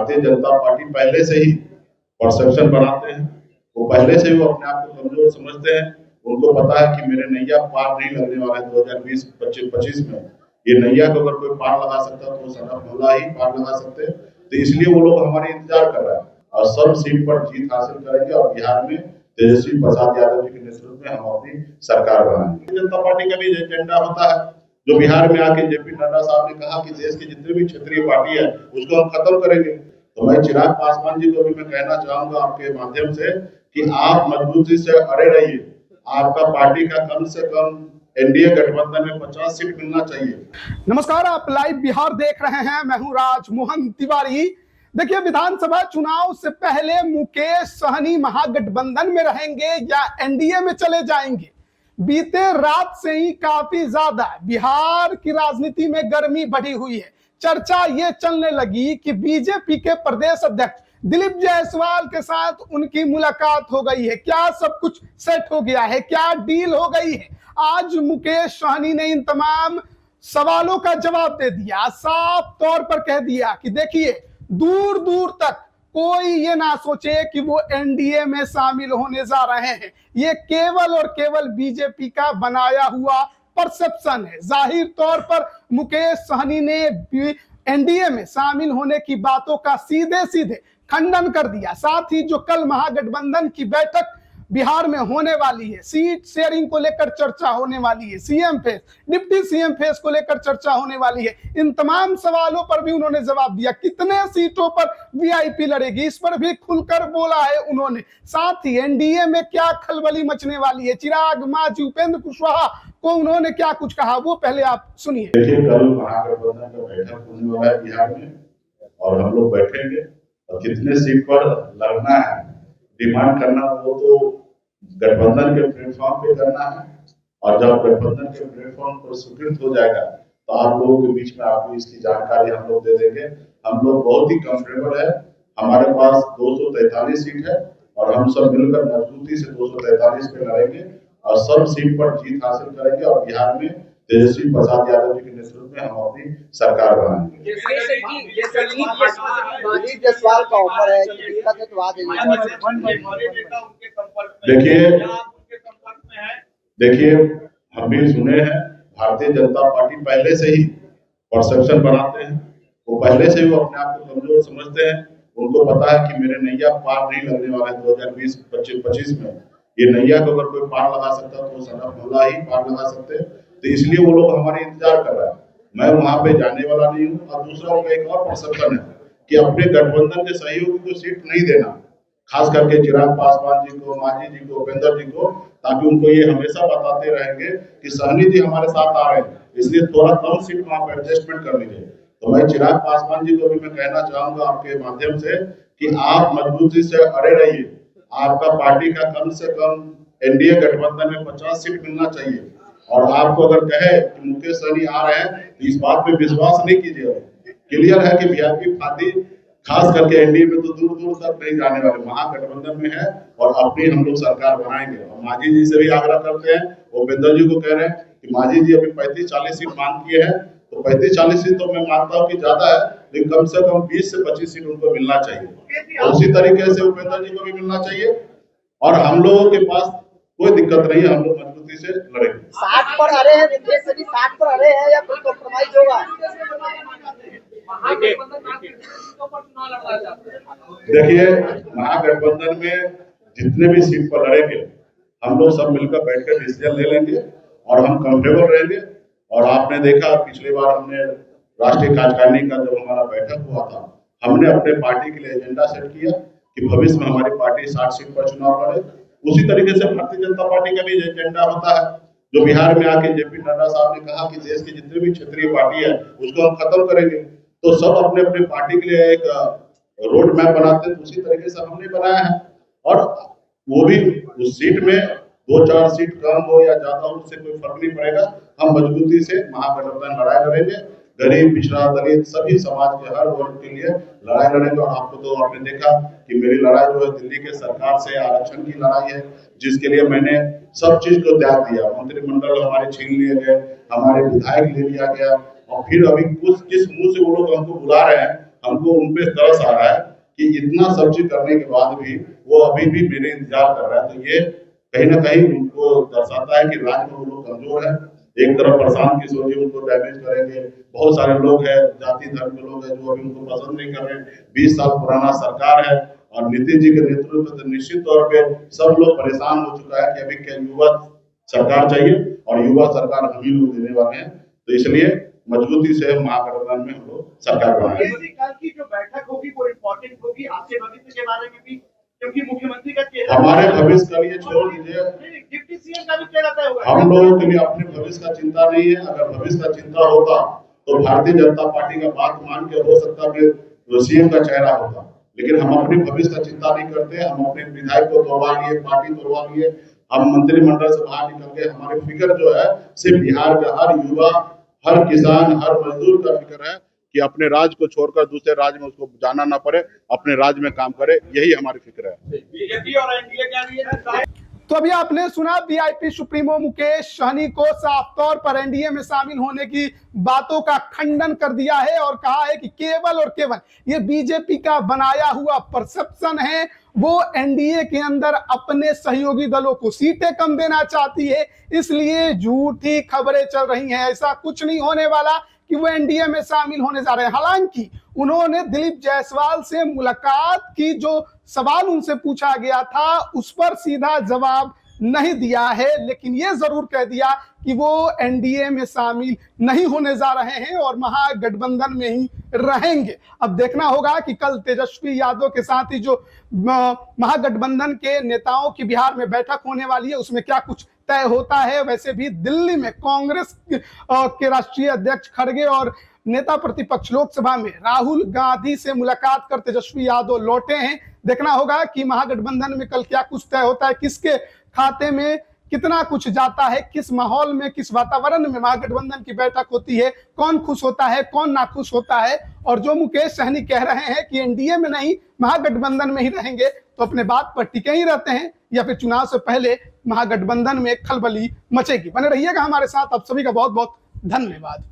Bharatiya Janata party पहले से ही perception बनाते हैं, वो पहले से ही वो अपने आप को कमजोर समझते हैं। उनको पता है कि मेरे नैया पार नहीं लगने वाला है 2020-25 में। ये नैया को अगर कोई पार लगा सकता तो सनत मोहल्ला ही पार लगा सकते। तो इसलिए वो लोग हमारे इंतजार कर रहे हैं और सब सीट पर जीत हासिल करेंगे और बिहार में तेजस्वी प्रसाद यादव जी के नेतृत्व में हम अपनी सरकार बनाएंगे। जनता पार्टी का भी एजेंडा होता है जो बिहार में आके जेपी नड्डा साहब ने कहा कि देश के जितने भी क्षेत्रीय पार्टी है उसको हम खत्म करेंगे। तो मैं चिराग पासवान जी को भी मैं कहना चाहूंगा आपके माध्यम से कि आप मजबूती से अड़े रहिए। आपका पार्टी का कम से कम एनडीए गठबंधन में 50 सीट मिलना चाहिए। नमस्कार, आप लाइव बिहार देख रहे हैं। मैं हूं राजमोहन तिवारी। देखिए, विधानसभा चुनाव से पहले मुकेश सहनी महागठबंधन में रहेंगे या एनडीए में चले जाएंगे। बीते रात से ही काफी ज्यादा बिहार की राजनीति में गर्मी बढ़ी हुई है। चर्चा ये चलने लगी कि बीजेपी के प्रदेश अध्यक्ष दिलीप जायसवाल के साथ उनकी मुलाकात हो गई है। क्या सब कुछ सेट हो गया है? क्या डील हो गई है? आज मुकेश सहनी ने इन तमाम सवालों का जवाब दे दिया। साफ तौर पर कह दिया कि देखिए, दूर दूर तक कोई ये ना सोचे कि वो एनडीए में शामिल होने जा रहे हैं। ये केवल और केवल बीजेपी का बनाया हुआ परसेप्शन है। जाहिर तौर पर मुकेश सहनी ने एनडीए में शामिल होने की बातों का सीधे सीधे खंडन कर दिया। साथ ही जो कल महागठबंधन की बैठक बिहार में होने वाली है, सीट शेयरिंग को लेकर चर्चा होने वाली है, CM face, deputy CM face को लेकर चर्चा होने वाली है, इन तमाम सवालों पर भी उन्होंने जवाब दिया। कितने सीटों पर वीआईपी लड़ेगी, इस पर भी खुलकर बोला है उन्होंने। साथ ही एनडीए में क्या खलबली मचने वाली है, चिराग मांझी, उपेंद्र कुशवाहा को उन्होंने क्या कुछ कहा, वो पहले आप सुनिए। देखिए, कल महागठबंधन का बैठक होने वाला है बिहार में और हम लोग बैठेंगे और कितने सीट पर लड़ना है डिमांड करना, वो तो गठबंधन के प्लेटफॉर्म पे करना है। और जब गठबंधन के प्लेटफॉर्म पर स्वीकृत हो जाएगा तो आप लोगों के बीच में आपको इसकी जानकारी हम लोग दे देंगे। हम लोग बहुत ही कंफर्टेबल है, हमारे पास 243 सीट है और हम सब मिलकर मजबूती से 243 पे लड़ेंगे और सब सीट पर जीत हासिल करेंगे और बिहार में तेजस्वी प्रसाद यादव जी के नेतृत्व में हम अपनी सरकार बनाएंगे। देखिए, हम भी सुने हैं, भारतीय जनता पार्टी पहले से ही परसेप्शन बनाते हैं, वो पहले से ही वो अपने आप को कमजोर समझते हैं। उनको पता है कि मेरे नैया पार नहीं लगने वाला है 2020-25 में। ये नैया को अगर कोई पार लगा सकता तो सनत मोहल्ला ही पार लगा सकते। तो इसलिए वो लोग हमारे इंतजार कर रहे हैं। मैं वहां पे जाने वाला नहीं हूँ। और दूसरा उनका एक और परसेप्शन है कि अपने गठबंधन के सहयोगी को सीट नहीं देना, खास करके चिराग पासवान जी को, मांझी जी को, उपेंद्र जी को, ताकि उनको ये हमेशा बताते रहेंगे कि सहनी जी हमारे साथ आ रहे हैं, इसलिए थोड़ा कम सीट वहां पर एडजस्टमेंट कर लीजिए। तो मैं चिराग पासवान जी को भी मैं कहना चाहूंगा आपके माध्यम से कि आप मजबूती से अड़े रहिए। आपका पार्टी का कम से कम एनडीए गठबंधन में 50 सीट मिलना चाहिए। और आपको अगर कहे कि मुकेश सहनी आ रहे हैं तो इस बात पे विश्वास नहीं कीजिए। क्लियर है कि वीआईपी पार्टी खास करके एनडीए में तो दूर दूर तक नहीं जाने वाले, महागठबंधन में है और अपनी हम लोग सरकार बनाएंगे। और मांझी जी से भी आग्रह करते हैं, उपेंद्र जी को कह रहे हैं कि मांझी जी अभी 35-40 सीट मांग किए हैं, तो 35-40 सीट तो मैं मानता हूँ कि ज्यादा है, लेकिन कम से कम 20 से 25 सीट उनको मिलना चाहिए। और उसी तरीके से उपेंद्र जी को भी मिलना चाहिए। और हम लोगों के पास कोई दिक्कत नहीं है, हम लोग मजबूती से लड़ेंगे। 60 पर आ रहे हैं, 60 पर आ रहे हैं या कोई कॉम्प्रोमाइज होगा? देखिए, महागठबंधन में जितने भी सीट पर लड़ेंगे हम लोग सब मिलकर बैठकर डिसीजन ले लेंगे और हम कंफर्टेबल रहेंगे। और आपने देखा, पिछली बार हमने राष्ट्रीय कार्यकारिणी का जब हमारा बैठक हुआ था, हमने अपने पार्टी के लिए एजेंडा सेट किया कि भविष्य में हमारी पार्टी 60 सीट पर चुनाव लड़े। उसी तरीके से भारतीय जनता पार्टी का भी एजेंडा होता है जो बिहार में आके जेपी नड्डा साहब ने कहा कि देश की जितने भी क्षेत्रीय पार्टी है उसको हम खत्म करेंगे। तो सब अपने अपने पार्टी के लिए एक रोड मैप बनाते हैं, उसी तरीके से हमने बनाया है। और वो भी उस सीट में 2-4 सीट कम हो या ज्यादा हो, उससे कोई फर्क नहीं पड़ेगा। हम मजबूती से महागठबंधन लड़ाई लड़ेंगे, गरीब, पिछड़ा, दलित सभी समाज के हर वर्ग के लिए लड़ाई लड़ेंगे। और आपको तो आपने देखा कि मेरी लड़ाई जो है दिल्ली के सरकार से आरक्षण की लड़ाई है, जिसके लिए मैंने सब चीज को त्याग दिया। मंत्रिमंडल हमारे छीन लिए गए, हमारे विधायक ले लिया गया और फिर अभी कुछ किस मुंह से वो लोग हमको बुला रहे हैं, हमको उनपे तरस आ रहा है कि इतना सब चीज करने के बाद भी वो अभी भी मेरे इंतजार कर रहा है। तो ये कहीं ना कहीं उनको दर्शाता है कि राज्य में वो लोग कमजोर है। एक तरफ प्रशांत की सोचिए उनको डैमेज करेंगे, बहुत सारे लोग हैं, जाति धर्म के लोग हैं जो अभी उनको पसंद नहीं कर रहे। 20 साल पुराना सरकार है और नीतीश जी के नेतृत्व से निश्चित तौर पे सब लोग परेशान हो चुका है कि अभी क्या युवा सरकार चाहिए और युवा सरकार हम ही लोग देने वाले हैं। तो इसलिए मजबूती से महागठबंधन में हम लोग सरकार बनाएंगे। कल की जो बैठक होगी वो इम्पोर्टेंट होगी आपके भविष्य के बारे में भी, क्योंकि मुख्यमंत्री का चेहरा हमारे भविष्य का लिए छोड़ दीजिए, डिप्टी सीएम का भी चेहरा तय होगा। हम लोगों के लिए अपने भविष्य का चिंता नहीं है। अगर भविष्य का चिंता होता तो भारतीय जनता पार्टी का बात मान के हो सकता है सीएम का चेहरा होता, लेकिन हम अपने भविष्य का चिंता नहीं करते। हम अपने विधायक को तोड़वा लिए, पार्टी तोड़वा लिए, हम मंत्रिमंडल से बाहर निकल के हमारे फिक्र जो है सिर्फ बिहार का हर युवा, हर किसान, हर मजदूर का फिक्र है कि अपने राज्य को छोड़कर दूसरे राज्य में उसको जाना ना पड़े, अपने राज्य में काम करे, यही हमारी फिक्र है। बीजेपी और एनडीए क्या लिए? तो अभी आपने सुना वीआईपी सुप्रीमो मुकेश सहनी को साफ तौर पर एनडीए में शामिल होने की बातों का खंडन कर दिया है और कहा है कि केवल और केवल ये बीजेपी का बनाया हुआ परसेप्शन है। वो एनडीए के अंदर अपने सहयोगी दलों को सीटें कम देना चाहती है, इसलिए झूठी खबरें चल रही हैं। ऐसा कुछ नहीं होने वाला कि वो एनडीए में शामिल होने जा रहे हैं। हालांकि उन्होंने दिलीप जायसवाल से मुलाकात की, जो सवाल उनसे पूछा गया था उस पर सीधा जवाब नहीं दिया है, लेकिन ये जरूर कह दिया कि वो एनडीए में शामिल नहीं होने जा रहे हैं और महागठबंधन में ही रहेंगे। अब देखना होगा कि कल तेजस्वी यादव के साथ ही जो महागठबंधन के नेताओं की बिहार में बैठक होने वाली है उसमें क्या कुछ तय होता है। वैसे भी दिल्ली में कांग्रेस के राष्ट्रीय अध्यक्ष खड़गे और नेता प्रतिपक्ष लोकसभा में राहुल गांधी से मुलाकात कर तेजस्वी यादव लौटे हैं। देखना होगा कि महागठबंधन में कल क्या कुछ तय होता है, किसके खाते में कितना कुछ जाता है, किस माहौल में, किस वातावरण में महागठबंधन की बैठक होती है, कौन खुश होता है, कौन नाखुश होता है। और जो मुकेश सहनी कह रहे हैं कि एनडीए में नहीं महागठबंधन में ही रहेंगे, तो अपने बात पर टिके ही रहते हैं या फिर चुनाव से पहले महागठबंधन में खलबली मचेगी। बने रहिएगा हमारे साथ। आप सभी का बहुत बहुत धन्यवाद।